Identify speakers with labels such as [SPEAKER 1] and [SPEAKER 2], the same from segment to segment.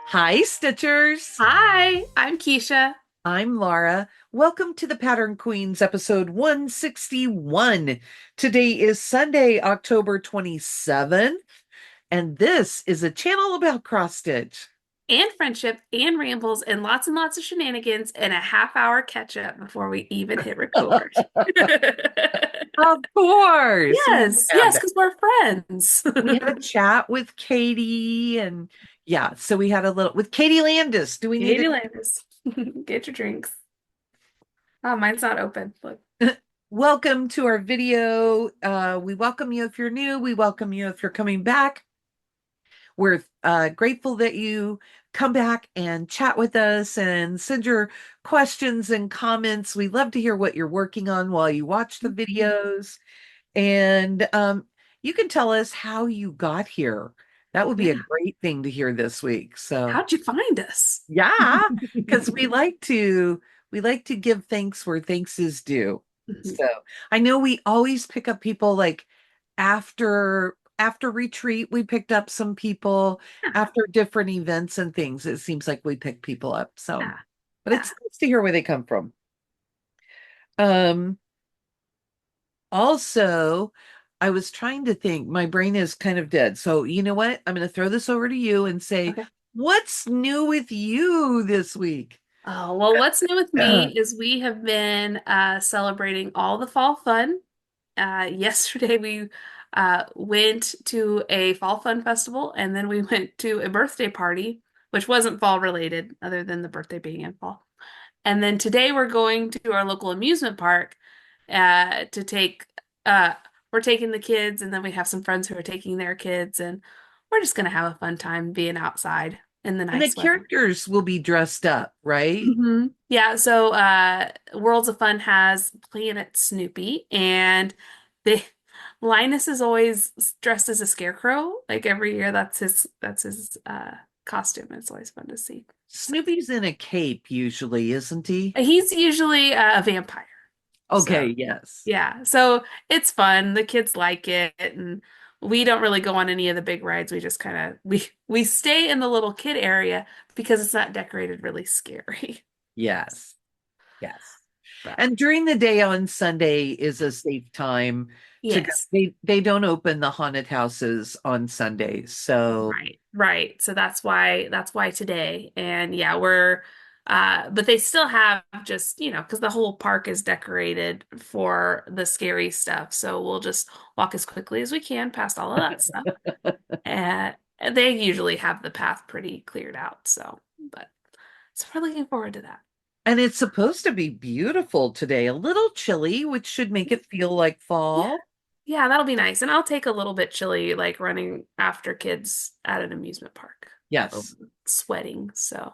[SPEAKER 1] Hi, Stitchers.
[SPEAKER 2] Hi, I'm Keisha.
[SPEAKER 1] I'm Laura. Welcome to the Pattern Queens episode 161. Today is Sunday, October 27th, and this is a channel about cross stitch.
[SPEAKER 2] And friendship and rambles and lots of shenanigans and a half-hour catch up before we even hit record.
[SPEAKER 1] Of course, we
[SPEAKER 2] Yes,
[SPEAKER 1] have
[SPEAKER 2] yes,
[SPEAKER 1] that.
[SPEAKER 2] because we're friends.
[SPEAKER 1] We had a chat with Katie, and yeah, so we had a little with Katie Landis. Do we need
[SPEAKER 2] Katie Landis, get your drinks. Oh, mine's not open. Look.
[SPEAKER 1] to welcome to our video? We welcome you if you're new. We welcome you if you're coming back. We're grateful that you come back and chat with us and send your questions and comments. We love to hear what you're working on while you watch the videos. And you can tell us how you got here. That would be a
[SPEAKER 2] Yeah.
[SPEAKER 1] great thing to hear this week. So,
[SPEAKER 2] How'd you find us?
[SPEAKER 1] yeah, because we like to give thanks where thanks is due. So, I know we always pick up people like after retreat, we picked up some people
[SPEAKER 2] Yeah,
[SPEAKER 1] after different events and things. It seems like we pick people up. So,
[SPEAKER 2] yeah,
[SPEAKER 1] but
[SPEAKER 2] yeah.
[SPEAKER 1] it's nice to hear where they come from. Um, Also, I was trying to think, my brain is kind of dead. So, you know what? I'm going to throw this over to you and say,
[SPEAKER 2] Okay.
[SPEAKER 1] what's new with you this week?
[SPEAKER 2] Oh, well, what's new with me is we have been celebrating all the fall fun. Yesterday we went to a fall fun festival and then we went to a birthday party, which wasn't fall related other than the birthday being in fall. And then today we're going to our local amusement park to take we're taking the kids and then we have some friends who are taking their kids and we're just gonna have a fun time being outside in the
[SPEAKER 1] And the
[SPEAKER 2] nice weather.
[SPEAKER 1] characters will be dressed up, right?
[SPEAKER 2] Yeah, so Worlds of Fun has Planet Snoopy, and they Linus is always dressed as a scarecrow. Like every year, that's his costume. It's always fun to see. So
[SPEAKER 1] Snoopy's in a cape usually, isn't he?
[SPEAKER 2] he's usually a vampire. So
[SPEAKER 1] Okay, yes.
[SPEAKER 2] yeah, so it's fun. The kids like it, and we don't really go on any of the big rides. We just kind of we stay in the little kid area because it's not decorated really scary.
[SPEAKER 1] Yes. Yes.
[SPEAKER 2] But
[SPEAKER 1] And during the day on Sunday is a safe time to go.
[SPEAKER 2] yes.
[SPEAKER 1] They don't open the haunted houses on Sundays. So
[SPEAKER 2] Right, right. So that's why today. And yeah, we're but they still have just, because the whole park is decorated for the scary stuff. So we'll just walk as quickly as we can past all of that stuff. And they usually have the path pretty cleared out. So we're looking forward to that.
[SPEAKER 1] and it's supposed to be beautiful today, a little chilly, which should make it feel like
[SPEAKER 2] Yeah.
[SPEAKER 1] fall.
[SPEAKER 2] Yeah, that'll be nice. And I'll take a little bit chilly, like running after kids at an amusement park. Oh,
[SPEAKER 1] Yes.
[SPEAKER 2] sweating. So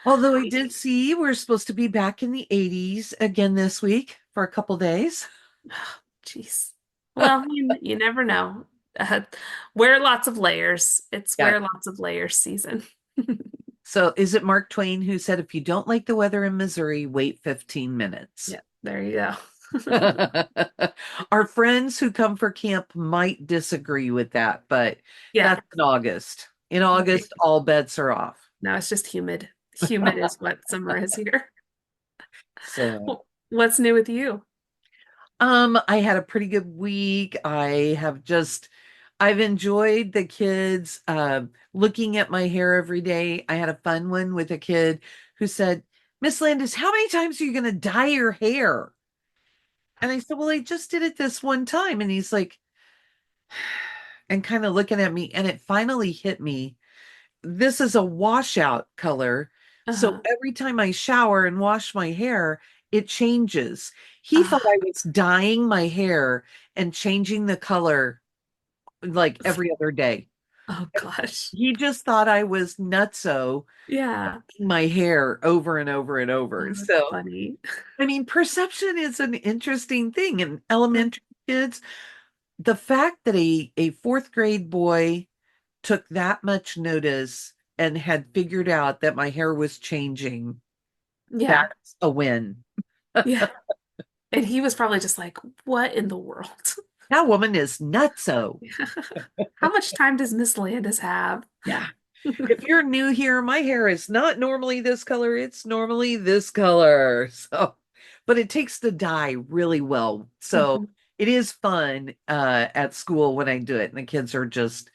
[SPEAKER 1] Although I did see we're supposed to be back in the 80s again this week for a couple days.
[SPEAKER 2] jeez. Well, you never know. Uh, wear lots of layers. It's
[SPEAKER 1] Yeah.
[SPEAKER 2] wear lots of layers season.
[SPEAKER 1] So is it Mark Twain who said, if you don't like the weather in Missouri, wait 15 minutes?
[SPEAKER 2] Yeah, there you go.
[SPEAKER 1] Our friends who come for camp might disagree with that, but
[SPEAKER 2] Yeah,
[SPEAKER 1] that's in August. In
[SPEAKER 2] right.
[SPEAKER 1] August, all bets are off.
[SPEAKER 2] No, it's just humid. Humid is what summer is here.
[SPEAKER 1] So,
[SPEAKER 2] What's new with you?
[SPEAKER 1] I had a pretty good week. I've enjoyed the kids looking at my hair every day. I had a fun one with a kid who said, Miss Landis, how many times are you going to dye your hair? And I said, well, I just did it this one time. And he's like, and kind of looking at me, and it finally hit me. This is a washout color. So
[SPEAKER 2] Uh-huh.
[SPEAKER 1] every time I shower and wash my hair, it changes. He thought
[SPEAKER 2] Ah,
[SPEAKER 1] I was dyeing my hair and changing the color like every other day.
[SPEAKER 2] oh gosh.
[SPEAKER 1] He just thought I was nutso
[SPEAKER 2] Yeah.
[SPEAKER 1] my hair over and over and
[SPEAKER 2] Oh,
[SPEAKER 1] over.
[SPEAKER 2] that's
[SPEAKER 1] So,
[SPEAKER 2] funny.
[SPEAKER 1] I mean, perception is an interesting thing in elementary kids. The fact that a fourth grade boy took that much notice and had figured out that my hair was changing,
[SPEAKER 2] Yeah.
[SPEAKER 1] that's a win.
[SPEAKER 2] Yeah. And he was probably just like, what in the world?
[SPEAKER 1] That woman is nutso.
[SPEAKER 2] How much time does Miss Landis have?
[SPEAKER 1] Yeah. If you're new here, my hair is not normally this color, it's normally this color. So, but it takes the dye really well. So
[SPEAKER 2] Mhm.
[SPEAKER 1] it is fun at school when I do it, and the kids are just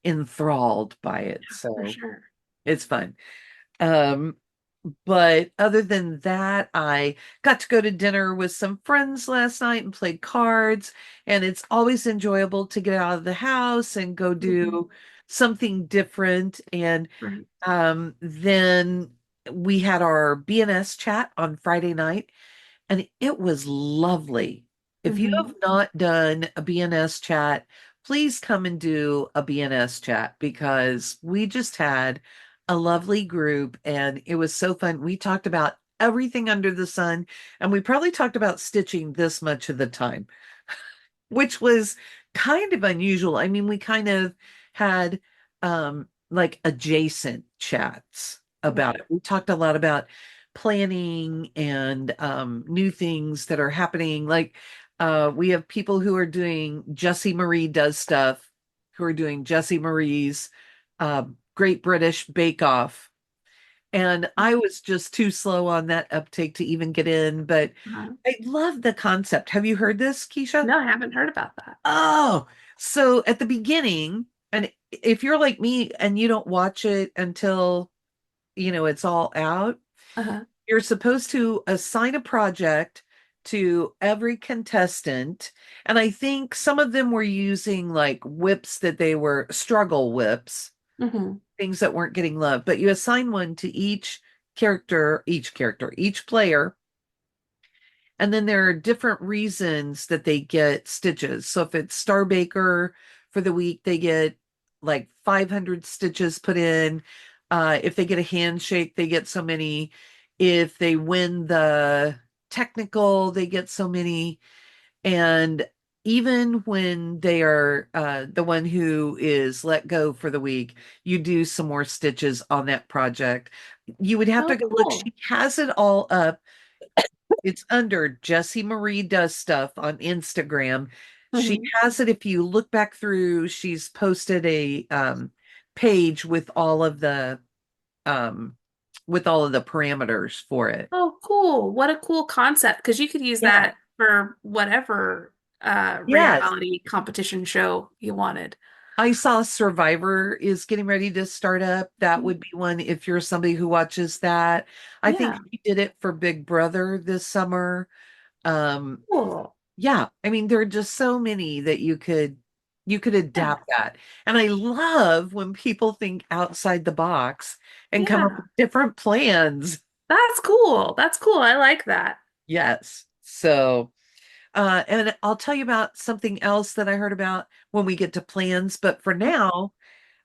[SPEAKER 1] enthralled by it.
[SPEAKER 2] For
[SPEAKER 1] So
[SPEAKER 2] sure.
[SPEAKER 1] it's fun. Um, but other than that, I got to go to dinner with some friends last night and played cards. And it's always enjoyable to get out of the house and go
[SPEAKER 2] Mhm.
[SPEAKER 1] do something different. And
[SPEAKER 2] Right.
[SPEAKER 1] then we had our BNS chat on Friday night, and it was lovely. If you have
[SPEAKER 2] Hmm.
[SPEAKER 1] not done a BNS chat, please come and do a BNS chat because we just had a lovely group and it was so fun. We talked about everything under the sun, and we probably talked about stitching this much of the time, which was kind of unusual. I mean, we kind of had like adjacent chats about
[SPEAKER 2] Right.
[SPEAKER 1] it. We talked a lot about planning and new things that are happening. Like we have people who are doing Jessie Marie Does Stuff, who are doing Jessie Marie's Great British Bake Off. And I was just too slow on that uptake to even get in, but
[SPEAKER 2] Uh,
[SPEAKER 1] I love the concept. Have you heard this, Keisha?
[SPEAKER 2] no, I haven't heard about that.
[SPEAKER 1] Oh, so at the beginning, and if you're like me and you don't watch it until, it's all out,
[SPEAKER 2] Uh-huh.
[SPEAKER 1] you're supposed to assign a project to every contestant. And I think some of them were using like whips that they were struggle whips,
[SPEAKER 2] Hmm.
[SPEAKER 1] things that weren't getting love, but you assign one to each player, and then there are different reasons that they get stitches. So if it's Star Baker for the week, they get like 500 stitches put in. If they get a handshake, they get so many. If they win the technical, they get so many. And even when they are the one who is let go for the week, you do some more stitches on that project. You would have to
[SPEAKER 2] Oh,
[SPEAKER 1] go look.
[SPEAKER 2] cool.
[SPEAKER 1] She has it all up. It's under Jessie Marie Does Stuff on Instagram. She
[SPEAKER 2] Hmm.
[SPEAKER 1] has it. If you look back through, she's posted a page um with all of the parameters for it.
[SPEAKER 2] Oh, cool. What a cool concept. Because you could use
[SPEAKER 1] Yeah.
[SPEAKER 2] that for whatever
[SPEAKER 1] Yes.
[SPEAKER 2] reality competition show you wanted.
[SPEAKER 1] I saw Survivor is getting ready to start up. That would be one if you're somebody who watches that. I think
[SPEAKER 2] Yeah.
[SPEAKER 1] she did it for Big Brother this summer. Um,
[SPEAKER 2] Cool.
[SPEAKER 1] yeah, I mean, there are just so many that you could
[SPEAKER 2] Yeah.
[SPEAKER 1] adapt that. And I love when people think outside the box and come up
[SPEAKER 2] Yeah.
[SPEAKER 1] with different plans.
[SPEAKER 2] That's cool. That's cool. I like that.
[SPEAKER 1] Yes. So, and I'll tell you about something else that I heard about when we get to plans, but for now,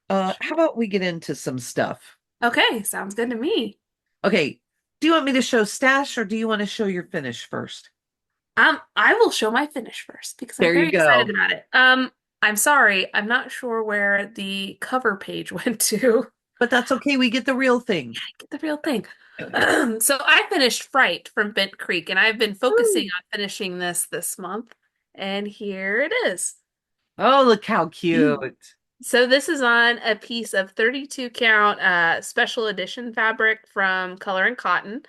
[SPEAKER 1] how
[SPEAKER 2] Sure.
[SPEAKER 1] about we get into some stuff?
[SPEAKER 2] Okay, sounds good to me.
[SPEAKER 1] Okay. Do you want me to show stash or do you want to show your finish first?
[SPEAKER 2] I will show my finish first because I'm
[SPEAKER 1] There you
[SPEAKER 2] very excited
[SPEAKER 1] go.
[SPEAKER 2] about it. I'm sorry, I'm not sure where the cover page went to.
[SPEAKER 1] But that's okay. We get the real thing.
[SPEAKER 2] Get the real thing. So I finished Fright from Bent Creek, and I've been focusing
[SPEAKER 1] Woo.
[SPEAKER 2] on finishing this month. And here it is.
[SPEAKER 1] Oh, look how cute.
[SPEAKER 2] So this is on a piece of 32 count special edition fabric from Color and Cotton.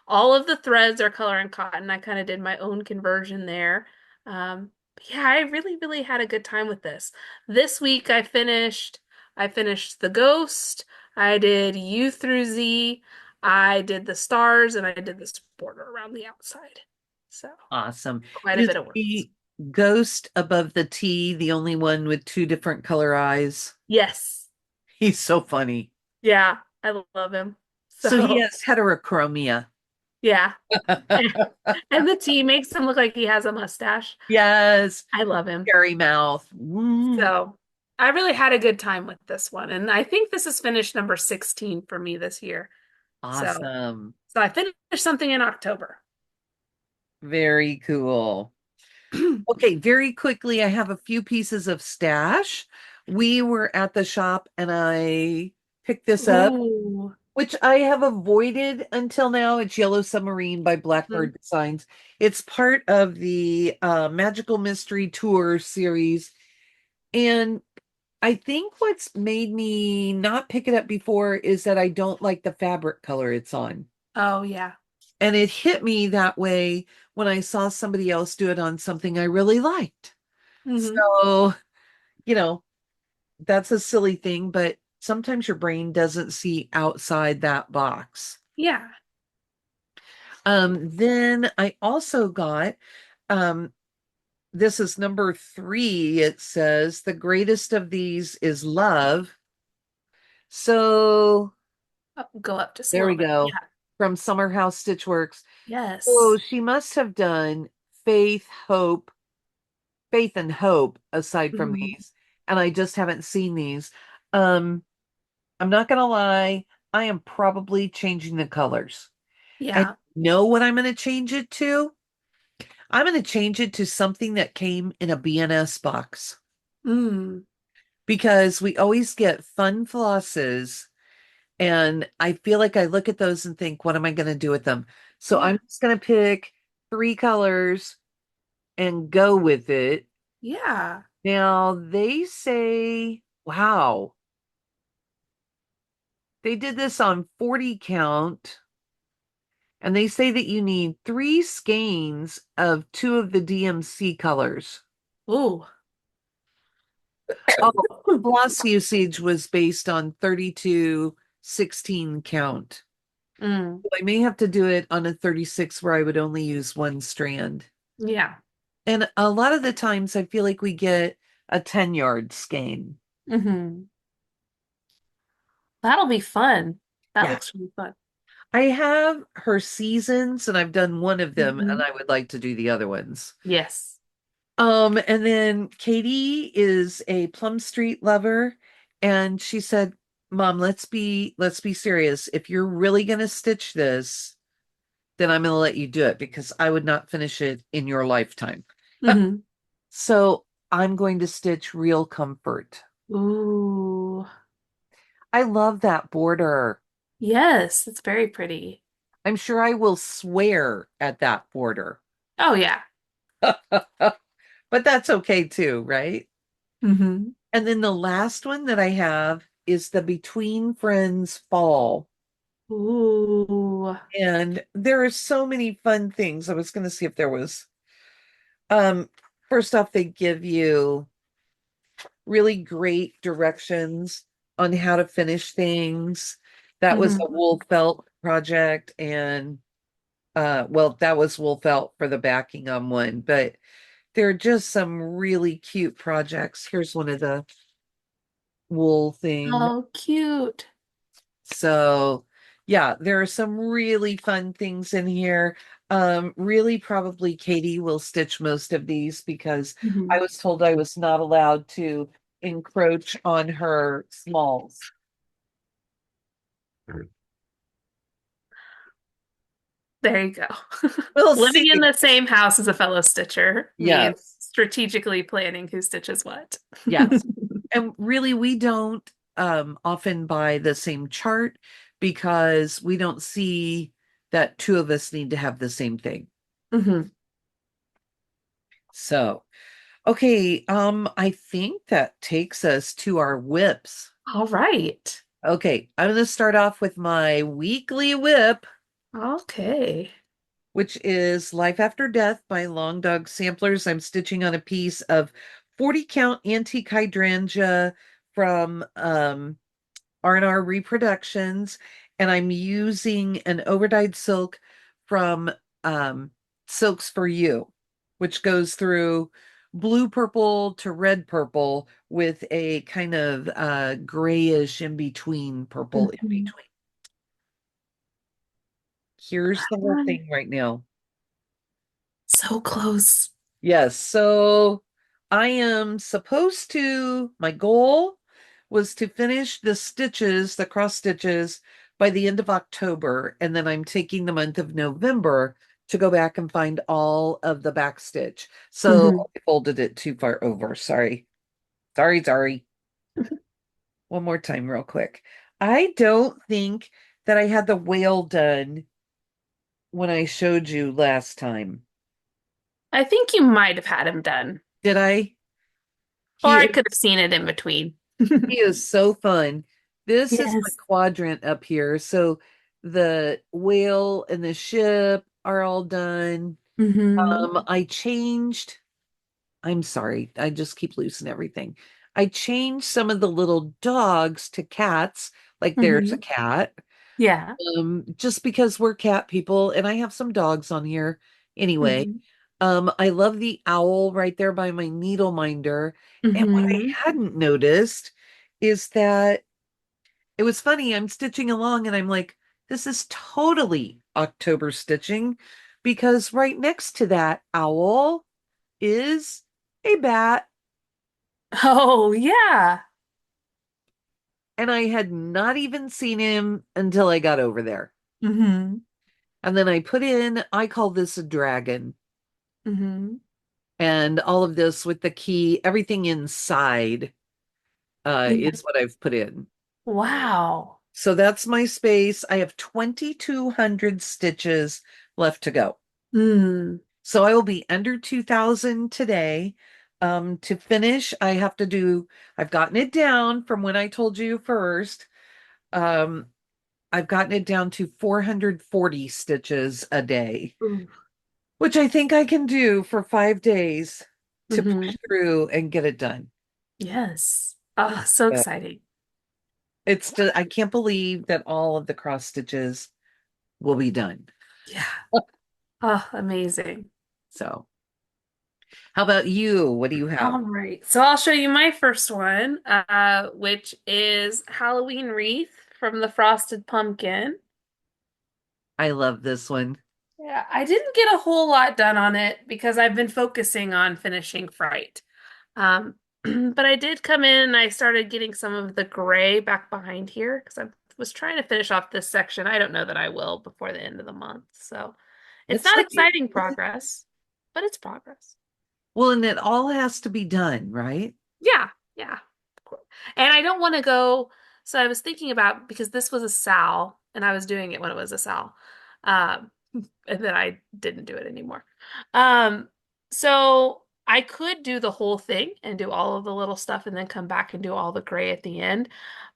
[SPEAKER 2] All of the threads are Color and Cotton. I kind of did my own conversion there. But yeah, I really, really had a good time with this. This week I finished the Ghost. I did U through Z. I did the stars and I did this border around the outside. So
[SPEAKER 1] Awesome.
[SPEAKER 2] quite a
[SPEAKER 1] Is
[SPEAKER 2] bit of work.
[SPEAKER 1] the ghost above the T the only one with two different color eyes?
[SPEAKER 2] Yes.
[SPEAKER 1] He's so funny.
[SPEAKER 2] Yeah, I love him.
[SPEAKER 1] So he
[SPEAKER 2] So
[SPEAKER 1] has heterochromia.
[SPEAKER 2] yeah. And the tea makes him look like he has a mustache.
[SPEAKER 1] Yes,
[SPEAKER 2] I love him.
[SPEAKER 1] scary mouth. Mm,
[SPEAKER 2] So I really had a good time with this one. And I think this is finished number 16 for me this year. So
[SPEAKER 1] awesome.
[SPEAKER 2] so I finished something in October.
[SPEAKER 1] Very cool. Okay, very quickly, I have a few pieces of stash. We were at the shop and I picked this up,
[SPEAKER 2] Ooh.
[SPEAKER 1] which I have avoided until now. It's Yellow Submarine by
[SPEAKER 2] Mhm.
[SPEAKER 1] Blackbird Designs. It's part of the Magical Mystery Tour series. And I think what's made me not pick it up before is that I don't like the fabric color it's on.
[SPEAKER 2] Oh, yeah.
[SPEAKER 1] And it hit me that way when I saw somebody else do it on something I really liked.
[SPEAKER 2] Hmm.
[SPEAKER 1] So, you know, that's a silly thing, but sometimes your brain doesn't see outside that box.
[SPEAKER 2] Yeah.
[SPEAKER 1] Then I also got um this is number 3. It says the greatest of these is love. So
[SPEAKER 2] Go up just a
[SPEAKER 1] there we
[SPEAKER 2] little bit.
[SPEAKER 1] go.
[SPEAKER 2] Yeah.
[SPEAKER 1] From Summer House Stitchworks. Oh,
[SPEAKER 2] Yes.
[SPEAKER 1] she must have done faith, hope, faith and hope aside from
[SPEAKER 2] Mhm.
[SPEAKER 1] these. And I just haven't seen these. Um, I'm not gonna lie, I am probably changing the colors. And
[SPEAKER 2] Yeah.
[SPEAKER 1] know what I'm gonna change it to? I'm gonna change it to something that came in a BNS box
[SPEAKER 2] Mm.
[SPEAKER 1] because we always get fun flosses. And I feel like I look at those and think, what am I going to do with them? So
[SPEAKER 2] Yeah.
[SPEAKER 1] I'm just going to pick 3 colors and go with it.
[SPEAKER 2] Yeah.
[SPEAKER 1] Now they say, wow, they did this on 40 count, and they say that you need 3 skeins of 2 of the DMC colors.
[SPEAKER 2] Ooh.
[SPEAKER 1] Oh, floss usage was based on 32/16 count.
[SPEAKER 2] Mm.
[SPEAKER 1] So I may have to do it on a 36 where I would only use 1 strand.
[SPEAKER 2] Yeah.
[SPEAKER 1] And a lot of the times I feel like we get a 10-yard skein.
[SPEAKER 2] Hmm. That'll be fun. That
[SPEAKER 1] Yeah.
[SPEAKER 2] looks really fun.
[SPEAKER 1] I have her seasons and I've done one of them and
[SPEAKER 2] Hmm.
[SPEAKER 1] I would like to do the other ones.
[SPEAKER 2] Yes.
[SPEAKER 1] And then Katie is a Plum Street lover and she said, "Mom, let's be serious. If you're really gonna stitch this, then I'm gonna let you do it because I would not finish it in your lifetime."
[SPEAKER 2] Hmm.
[SPEAKER 1] So I'm going to stitch Real Comfort.
[SPEAKER 2] Ooh.
[SPEAKER 1] I love that border.
[SPEAKER 2] Yes, it's very pretty.
[SPEAKER 1] I'm sure I will swear at that border,
[SPEAKER 2] Oh, yeah.
[SPEAKER 1] but that's okay too, right?
[SPEAKER 2] Hmm.
[SPEAKER 1] And then the last one that I have is the Between Friends Fall.
[SPEAKER 2] Ooh.
[SPEAKER 1] And there are so many fun things. I was going to see if there was, um, first off, they give you really great directions on how to finish things. That was a
[SPEAKER 2] Hmm.
[SPEAKER 1] wool felt project, and well, that was wool felt for the backing on one, but there are just some really cute projects. Here's one of the wool thing.
[SPEAKER 2] Oh, cute.
[SPEAKER 1] So, yeah, there are some really fun things in here. Really, probably Katie will stitch most of these because I
[SPEAKER 2] Hmm.
[SPEAKER 1] was told I was not allowed to encroach on her smalls.
[SPEAKER 2] There you go.
[SPEAKER 1] We'll
[SPEAKER 2] Living
[SPEAKER 1] see.
[SPEAKER 2] in the same house as a fellow stitcher means
[SPEAKER 1] Yes,
[SPEAKER 2] strategically planning who stitches what.
[SPEAKER 1] yes. And really, we don't often buy the same chart because we don't see that 2 of us need to have the same thing.
[SPEAKER 2] Hmm.
[SPEAKER 1] So, okay, I think that takes us to our whips.
[SPEAKER 2] All right.
[SPEAKER 1] Okay, I'm going to start off with my weekly whip,
[SPEAKER 2] Okay.
[SPEAKER 1] which is Life After Death by Long Dog Samplers. I'm stitching on a piece of 40 count antique hydrangea from R&R Reproductions, and I'm using an overdyed silk from um, Silks for You, which goes through blue purple to red purple with a kind of grayish in between purple in
[SPEAKER 2] Mhm.
[SPEAKER 1] between. Here's the whole
[SPEAKER 2] Um,
[SPEAKER 1] thing right now.
[SPEAKER 2] So close.
[SPEAKER 1] Yes, so I am supposed to, my goal was to finish the stitches, the cross stitches by the end of October, and then I'm taking the month of November to go back and find all of the back stitch. So
[SPEAKER 2] Hmm.
[SPEAKER 1] I folded it too far over. Sorry. Sorry, sorry. One more time, real quick. I don't think that I had the whale done when I showed you last time.
[SPEAKER 2] I think you might have had him done,
[SPEAKER 1] Did I?
[SPEAKER 2] or I
[SPEAKER 1] He
[SPEAKER 2] could have seen it in between.
[SPEAKER 1] He is so fun. This is my
[SPEAKER 2] Yes.
[SPEAKER 1] quadrant up here. So the whale and the ship are all done.
[SPEAKER 2] Hmm.
[SPEAKER 1] I changed, I'm sorry, I just keep losing everything. I changed some of the little dogs to cats, like there's a
[SPEAKER 2] Hmm.
[SPEAKER 1] cat.
[SPEAKER 2] Yeah.
[SPEAKER 1] Just because we're cat people and I have some dogs on here anyway.
[SPEAKER 2] Hmm.
[SPEAKER 1] I love the owl right there by my needle minder. And what I
[SPEAKER 2] Hmm.
[SPEAKER 1] hadn't noticed is that it was funny. I'm stitching along and I'm like, this is totally October stitching because right next to that owl is a bat.
[SPEAKER 2] Oh, yeah.
[SPEAKER 1] And I had not even seen him until I got over there.
[SPEAKER 2] Hmm.
[SPEAKER 1] And then I put in, I call this a dragon.
[SPEAKER 2] Hmm.
[SPEAKER 1] And all of this with the key, everything inside
[SPEAKER 2] Yeah.
[SPEAKER 1] is what I've put in.
[SPEAKER 2] Wow.
[SPEAKER 1] So that's my space. I have 2,200 stitches left to go.
[SPEAKER 2] Mm.
[SPEAKER 1] So I will be under 2,000 today. To finish, I've gotten it down from when I told you first. Um, I've gotten it down to 440 stitches a day,
[SPEAKER 2] Ooh.
[SPEAKER 1] which I think I can do for 5 days to
[SPEAKER 2] Hmm.
[SPEAKER 1] push through and get it done.
[SPEAKER 2] Yes. Oh, so
[SPEAKER 1] But
[SPEAKER 2] exciting.
[SPEAKER 1] it's just, I can't believe that all of the cross stitches will be done.
[SPEAKER 2] Yeah. Oh, amazing.
[SPEAKER 1] So, how about you? What do you have?
[SPEAKER 2] All right. So I'll show you my first one, which is Halloween Wreath from the Frosted Pumpkin.
[SPEAKER 1] I love this one.
[SPEAKER 2] Yeah, I didn't get a whole lot done on it because I've been focusing on finishing Fright. Um, but I did come in and I started getting some of the gray back behind here because I was trying to finish off this section. I don't know that I will before the end of the month. So it's
[SPEAKER 1] It's
[SPEAKER 2] not
[SPEAKER 1] okay.
[SPEAKER 2] exciting progress, but it's progress.
[SPEAKER 1] Well, and it all has to be done, right?
[SPEAKER 2] Yeah, yeah. Cool. And I don't want to go. So I was thinking about because this was a Sal, and I was doing it when it was a Sal, um, and then I didn't do it anymore. Um, so I could do the whole thing and do all of the little stuff, and then come back and do all the gray at the end.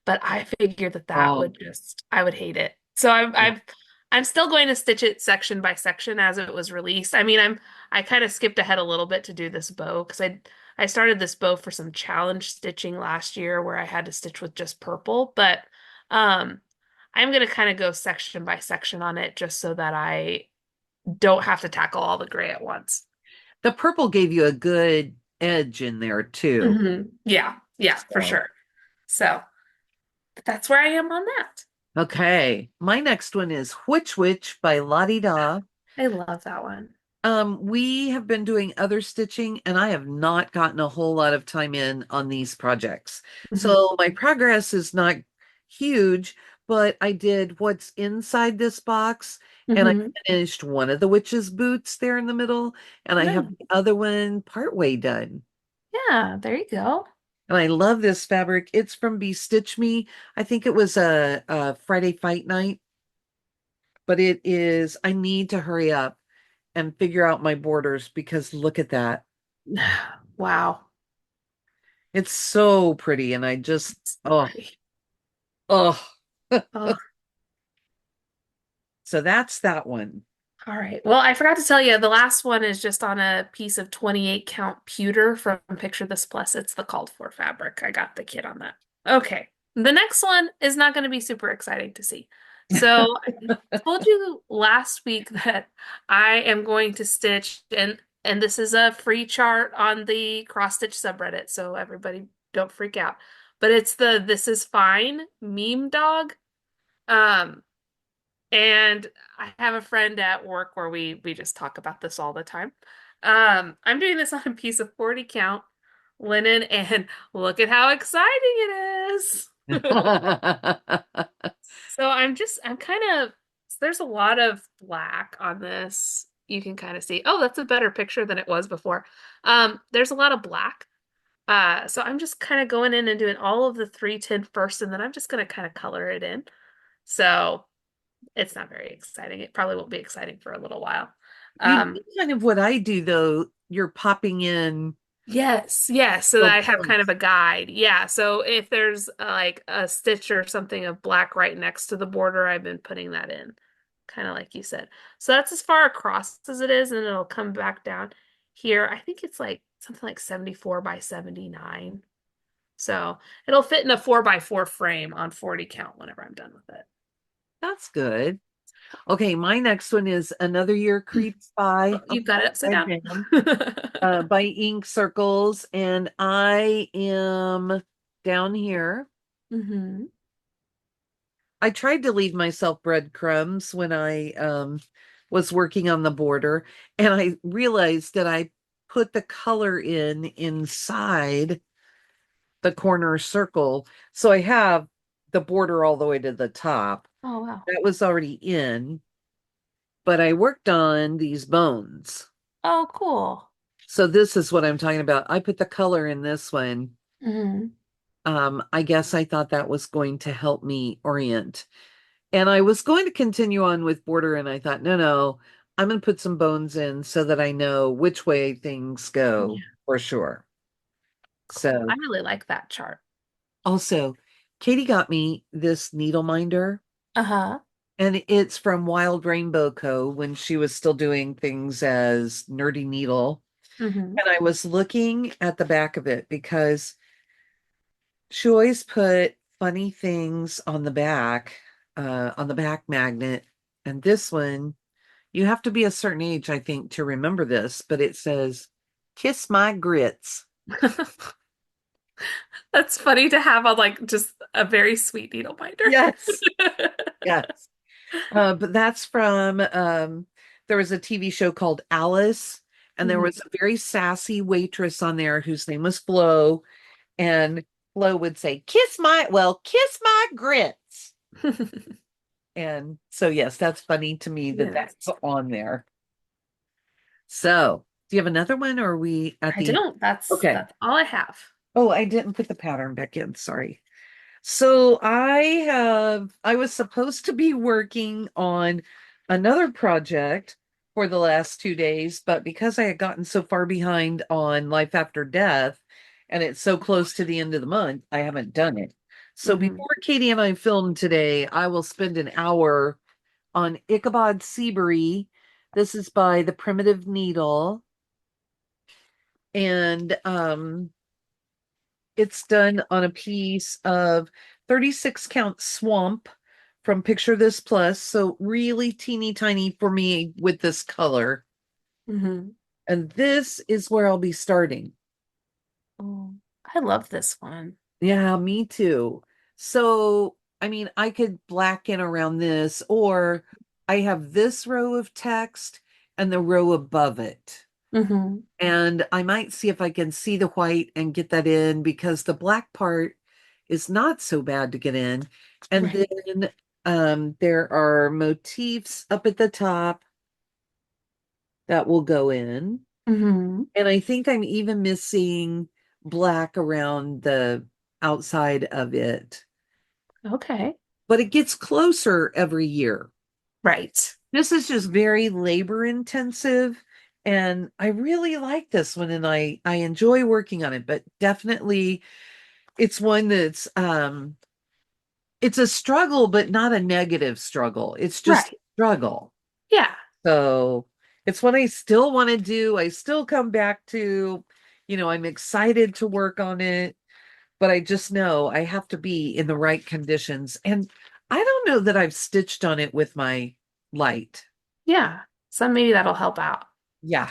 [SPEAKER 2] But I figured that that
[SPEAKER 1] Oh,
[SPEAKER 2] would just I would hate it. So
[SPEAKER 1] yeah.
[SPEAKER 2] I'm still going to stitch it section by section as it was released. I mean, I kind of skipped ahead a little bit to do this bow because I started this bow for some challenge stitching last year where I had to stitch with just purple, but um I'm gonna kind of go section by section on it just so that I don't have to tackle all the gray at once.
[SPEAKER 1] The purple gave you a good edge in there too.
[SPEAKER 2] Yeah, yeah, for
[SPEAKER 1] So,
[SPEAKER 2] sure. So that's where I am on that.
[SPEAKER 1] okay. My next one is Which Witch by Lottie Da.
[SPEAKER 2] I love that one.
[SPEAKER 1] We have been doing other stitching and I have not gotten a whole lot of time in on these projects.
[SPEAKER 2] Hmm.
[SPEAKER 1] So my progress is not huge, but I did what's inside this box and I
[SPEAKER 2] Hmm.
[SPEAKER 1] finished one of the witch's boots there in the middle and I have
[SPEAKER 2] Nice.
[SPEAKER 1] the other one partway done.
[SPEAKER 2] Yeah, there you go.
[SPEAKER 1] And I love this fabric. It's from BeStitch Me. I think it was a Friday fight night, but it is, I need to hurry up and figure out my borders because look at that.
[SPEAKER 2] Wow.
[SPEAKER 1] It's so pretty. And I just,
[SPEAKER 2] So
[SPEAKER 1] oh,
[SPEAKER 2] pretty.
[SPEAKER 1] oh.
[SPEAKER 2] Oh,
[SPEAKER 1] So that's that one.
[SPEAKER 2] all right. Well, I forgot to tell you, the last one is just on a piece of 28 count pewter from Picture This Plus. It's the called for fabric. I got the kit on that. Okay. The next one is not going to be super exciting to see. So I told you last week that I am going to stitch and this is a free chart on the CrossStitch subreddit, so everybody don't freak out. But it's the This Is Fine meme dog. Um, and I have a friend at work where we just talk about this all the time. I'm doing this on a piece of 40 count linen, and look at how exciting it is. So I'm kind of, there's a lot of black on this. You can kind of see, oh, that's a better picture than it was before. There's a lot of black. So I'm just kind of going in and doing all of the 310 first, and then I'm just going to kind of color it in. So it's not very exciting. It probably won't be exciting for a little while.
[SPEAKER 1] You do
[SPEAKER 2] Um,
[SPEAKER 1] kind of what I do, though. You're popping in.
[SPEAKER 2] Yes, yes, so that
[SPEAKER 1] Little
[SPEAKER 2] I have kind of
[SPEAKER 1] points.
[SPEAKER 2] a guide. Yeah, so if there's like a stitch or something of black right next to the border, I've been putting that in, kind of like you said. So that's as far across as it is, and it'll come back down here. I think it's like something like 74 by 79. So it'll fit in a 4 by 4 frame on 40 count whenever I'm done with
[SPEAKER 1] That's good. Okay, my next one is Another Year
[SPEAKER 2] it.
[SPEAKER 1] Creeps By,
[SPEAKER 2] You've got it upside
[SPEAKER 1] upside
[SPEAKER 2] down.
[SPEAKER 1] down, by Ink Circles, and I am down here.
[SPEAKER 2] hmm
[SPEAKER 1] I tried to leave myself breadcrumbs when I was working on the border, and I realized that I put the color in inside the corner circle. So I have the border all the way to the top.
[SPEAKER 2] Oh, wow.
[SPEAKER 1] That was already in, but I worked on these bones.
[SPEAKER 2] Oh, cool.
[SPEAKER 1] So this is what I'm talking about. I put the color in this one.
[SPEAKER 2] hmm
[SPEAKER 1] I guess I thought that was going to help me orient. And I was going to continue on with border, and I thought, no, no, I'm going to put some bones in so that I know which way things go
[SPEAKER 2] Yeah,
[SPEAKER 1] for sure.
[SPEAKER 2] cool. I
[SPEAKER 1] So
[SPEAKER 2] really like that chart.
[SPEAKER 1] also, Katie got me this needle minder,
[SPEAKER 2] Uh-huh.
[SPEAKER 1] and it's from Wild Rainbow Co. when she was still doing things as Nerdy Needle.
[SPEAKER 2] hmm
[SPEAKER 1] And I was looking at the back of it because she always put funny things on the back magnet. And this one, you have to be a certain age, I think, to remember this, but it says, "Kiss my grits."
[SPEAKER 2] That's funny to have on like just a very sweet needle binder.
[SPEAKER 1] Yes, yes. But that's from there was a TV show called Alice, and there
[SPEAKER 2] Mhm.
[SPEAKER 1] was a very sassy waitress on there whose name was Flo, and Flo would say, kiss my grits." And so, yes, that's funny to me that
[SPEAKER 2] Yes.
[SPEAKER 1] that's on there. So, do you have another one, or are we at
[SPEAKER 2] I
[SPEAKER 1] the?
[SPEAKER 2] don't. That's
[SPEAKER 1] Okay.
[SPEAKER 2] that's all I have.
[SPEAKER 1] Oh, I didn't put the pattern back in. Sorry. I was supposed to be working on another project for the last 2 days, but because I had gotten so far behind on Life After Death and it's so close to the end of the month, I haven't done it. So
[SPEAKER 2] hmm
[SPEAKER 1] before Katie and I film today, I will spend an hour on Ichabod Seabury. This is by the Primitive Needle. And it's done on a piece of 36 count swamp from Picture This Plus. So really teeny tiny for me with this color.
[SPEAKER 2] hmm
[SPEAKER 1] And this is where I'll be starting.
[SPEAKER 2] Oh, I love this one.
[SPEAKER 1] Yeah, me too. So, I mean, I could blacken around this, or I have this row of text and the row above it.
[SPEAKER 2] hmm
[SPEAKER 1] And I might see if I can see the white and get that in because the black part is not so bad to get in. And
[SPEAKER 2] Right.
[SPEAKER 1] then there are motifs up at the top that will go in.
[SPEAKER 2] hmm
[SPEAKER 1] And I think I'm even missing black around the outside of it,
[SPEAKER 2] Okay.
[SPEAKER 1] but it gets closer every year.
[SPEAKER 2] Right.
[SPEAKER 1] This is just very labor intensive. And I really like this one, and I enjoy working on it, but definitely it's one that's it's a struggle, but not a negative struggle. It's just a
[SPEAKER 2] Right.
[SPEAKER 1] struggle.
[SPEAKER 2] Yeah.
[SPEAKER 1] So it's what I still want to do. I still come back to, I'm excited to work on it, but I just know I have to be in the right conditions. And I don't know that I've stitched on it with my light.
[SPEAKER 2] Yeah. So maybe that'll help out.
[SPEAKER 1] Yeah.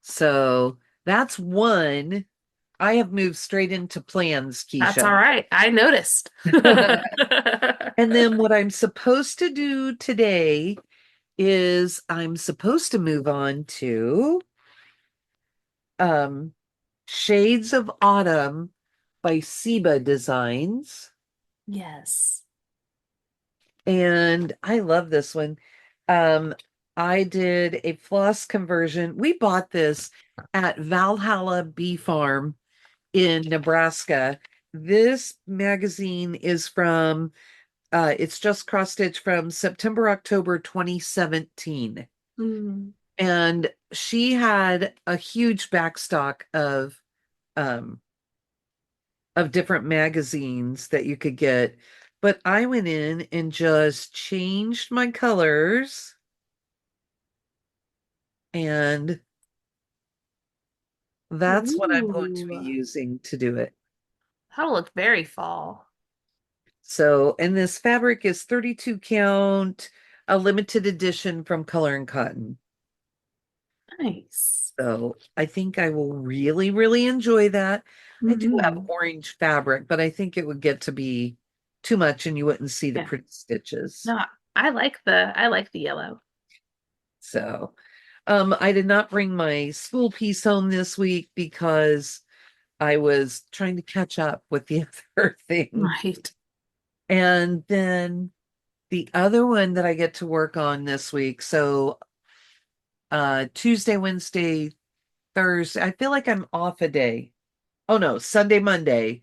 [SPEAKER 1] So that's one. I have moved straight into plans,
[SPEAKER 2] That's
[SPEAKER 1] Keisha.
[SPEAKER 2] all right. I noticed.
[SPEAKER 1] And then what I'm supposed to do today is I'm supposed to move on to um Shades of Autumn by Seba Designs.
[SPEAKER 2] Yes.
[SPEAKER 1] And I love this one. Um, I did a floss conversion. We bought this at Valhalla Bee Farm in Nebraska. This magazine is from it's just cross stitch from September, October 2017.
[SPEAKER 2] Mm.
[SPEAKER 1] And she had a huge backstock of um of different magazines that you could get. But I went in and just changed my colors, and that's what I'm going to be
[SPEAKER 2] Ooh,
[SPEAKER 1] using to do it.
[SPEAKER 2] that'll look very fall.
[SPEAKER 1] So, and this fabric is 32 count, a limited edition from Color and Cotton.
[SPEAKER 2] Nice.
[SPEAKER 1] So I think I will really, really enjoy that. I do have
[SPEAKER 2] Hmm.
[SPEAKER 1] orange fabric, but I think it would get to be too much and you wouldn't see the
[SPEAKER 2] Yeah.
[SPEAKER 1] pretty stitches.
[SPEAKER 2] No, I like the yellow.
[SPEAKER 1] So, I did not bring my school piece home this week because I was trying to catch up with the other thing.
[SPEAKER 2] Right.
[SPEAKER 1] And then the other one that I get to work on this week. So, Tuesday, Wednesday, Thursday, I feel like I'm off a day. Oh no, Sunday, Monday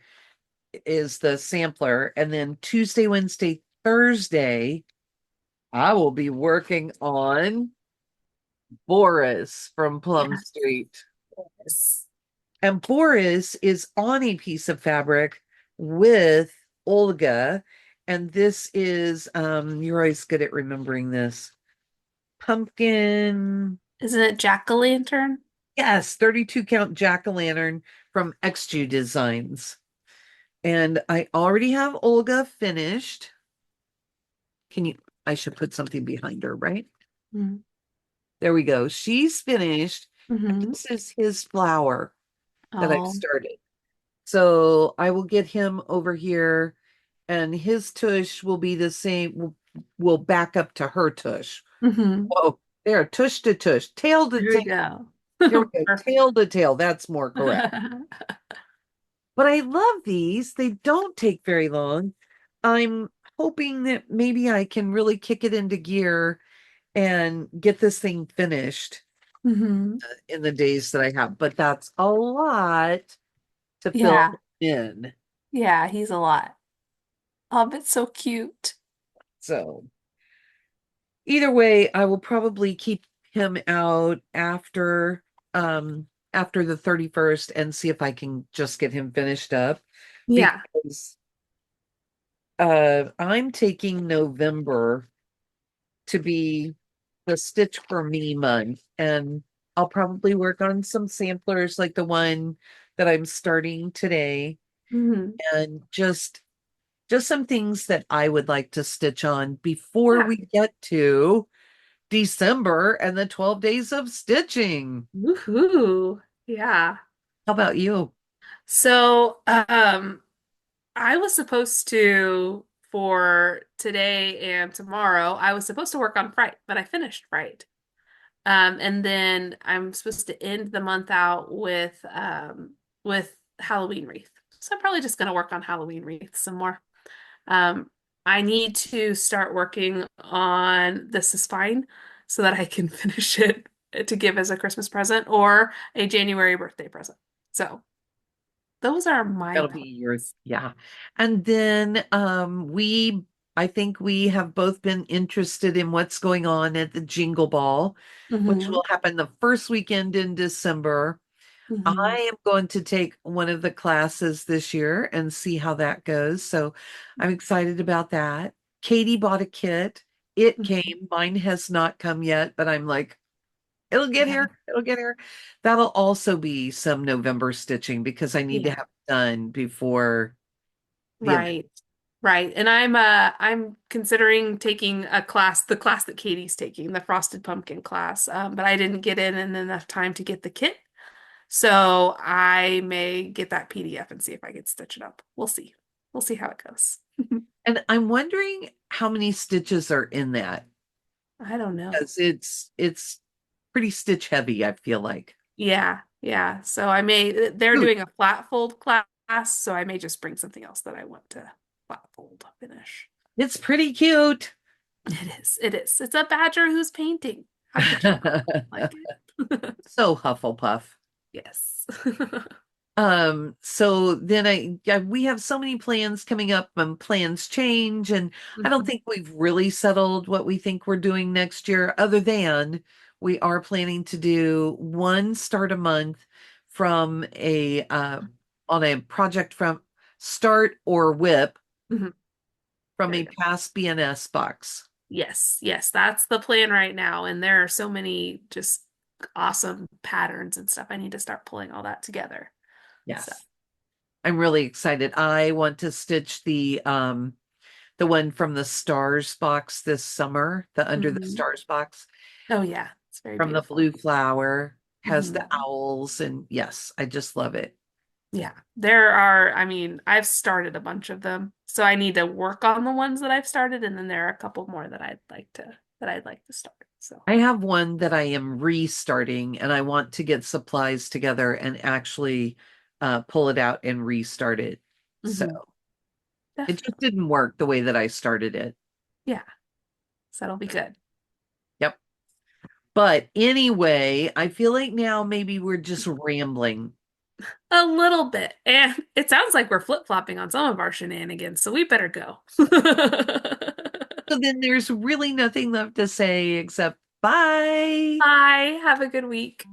[SPEAKER 1] is the sampler. And then Tuesday, Wednesday, Thursday, I will be working on Boris from Plum Street.
[SPEAKER 2] Yes.
[SPEAKER 1] And Boris is on a piece of fabric with Olga. And this is, you're always good at remembering this. Pumpkin.
[SPEAKER 2] Isn't it jack-o'-lantern?
[SPEAKER 1] Yes, 32 count jack-o'-lantern from XG Designs. And I already have Olga finished. Can you, I should put something behind her, right? There we go. She's finished. And
[SPEAKER 2] Mm-hmm.
[SPEAKER 1] this is his flower that I've
[SPEAKER 2] Oh.
[SPEAKER 1] started. So I will get him over here, and his tush will be the same, will back up to her tush.
[SPEAKER 2] Mm-hmm.
[SPEAKER 1] Whoa, there, tush to tush, tail to
[SPEAKER 2] There we
[SPEAKER 1] tail.
[SPEAKER 2] go.
[SPEAKER 1] Here we go,
[SPEAKER 2] Perfect.
[SPEAKER 1] tail to tail. That's more correct. But I love these. They don't take very long. I'm hoping that maybe I can really kick it into gear and get this thing finished
[SPEAKER 2] Hmm.
[SPEAKER 1] in the days that I have. But that's a lot to fill
[SPEAKER 2] Yeah.
[SPEAKER 1] in.
[SPEAKER 2] Yeah, he's a lot. Oh, but so cute.
[SPEAKER 1] So either way, I will probably keep him out after the 31st and see if I can just get him finished up
[SPEAKER 2] Yeah.
[SPEAKER 1] because I'm taking November to be the Stitch for Me month, and I'll probably work on some samplers like the one that I'm starting today,
[SPEAKER 2] Hmm.
[SPEAKER 1] and just some things that I would like to stitch on before
[SPEAKER 2] Yeah.
[SPEAKER 1] we get to December and the 12 days of stitching.
[SPEAKER 2] Woohoo. Yeah.
[SPEAKER 1] How about you?
[SPEAKER 2] So, I was supposed to, for today and tomorrow, I was supposed to work on Fright, but I finished Fright. And then I'm supposed to end the month out with Halloween Wreath. So I'm probably just gonna work on Halloween Wreath some more. Um, I need to start working on This Is Fine so that I can finish it to give as a Christmas present or a January birthday present. So those are my
[SPEAKER 1] That'll be your, yeah. And then I think we have both been interested in what's going on at the Jingle Ball, which
[SPEAKER 2] plans.
[SPEAKER 1] will happen the first weekend in December.
[SPEAKER 2] Hmm.
[SPEAKER 1] I am going to take one of the classes this year and see how that goes. So I'm excited about that. Katie bought a kit. It
[SPEAKER 2] Hmm.
[SPEAKER 1] came. Mine has not come yet, but I'm like, it'll get
[SPEAKER 2] Yeah.
[SPEAKER 1] here. It'll get here. That'll also be some November stitching because I need to
[SPEAKER 2] Yeah.
[SPEAKER 1] have it done before the event.
[SPEAKER 2] Right. Right. And I'm considering taking a class, the class that Katie's taking, the Frosted Pumpkin class. But I didn't get in enough time to get the kit. So I may get that PDF and see if I can stitch it up. We'll see. We'll see how it goes.
[SPEAKER 1] And I'm wondering how many stitches are in that
[SPEAKER 2] I don't know.
[SPEAKER 1] because it's pretty stitch heavy, I feel like.
[SPEAKER 2] Yeah, yeah. So I may, they're
[SPEAKER 1] Ooh,
[SPEAKER 2] doing a flat fold class, so I may just bring something else that I want to flat fold finish.
[SPEAKER 1] it's pretty cute.
[SPEAKER 2] It is. It is. It's a badger who's painting. How could you not like it?
[SPEAKER 1] So Hufflepuff.
[SPEAKER 2] Yes.
[SPEAKER 1] So then yeah, we have so many plans coming up and plans change, and I don't
[SPEAKER 2] Mhm.
[SPEAKER 1] think we've really settled what we think we're doing next year, other than we are planning to do one start a month from a on a project from Start or Whip
[SPEAKER 2] Mhm.
[SPEAKER 1] from
[SPEAKER 2] There we
[SPEAKER 1] a
[SPEAKER 2] go.
[SPEAKER 1] past BNS box.
[SPEAKER 2] Yes, yes, that's the plan right now. And there are so many just awesome patterns and stuff. I need to start pulling all that together. So,
[SPEAKER 1] Yes. I'm really excited. I want to stitch the one from the Stars box this summer, the Under the
[SPEAKER 2] mhm.
[SPEAKER 1] Stars box
[SPEAKER 2] Oh yeah, it's very
[SPEAKER 1] from the
[SPEAKER 2] beautiful.
[SPEAKER 1] blue flower, has the
[SPEAKER 2] Mhm.
[SPEAKER 1] owls, and yes, I just love it.
[SPEAKER 2] Yeah, there are, I mean, I've started a bunch of them. So I need to work on the ones that I've started, and then there are a couple more that I'd like to start. So,
[SPEAKER 1] I have one that I am restarting and I want to get supplies together and actually pull it out and restart it. So
[SPEAKER 2] mhm.
[SPEAKER 1] it just
[SPEAKER 2] Definitely.
[SPEAKER 1] didn't work the way that I started it.
[SPEAKER 2] Yeah, so that'll be good.
[SPEAKER 1] Yep. But anyway, I feel like now maybe we're just rambling.
[SPEAKER 2] A little bit. And it sounds like we're flip-flopping on some of our shenanigans, so we better go.
[SPEAKER 1] So then there's really nothing left to say except bye.
[SPEAKER 2] Bye. Have a good week.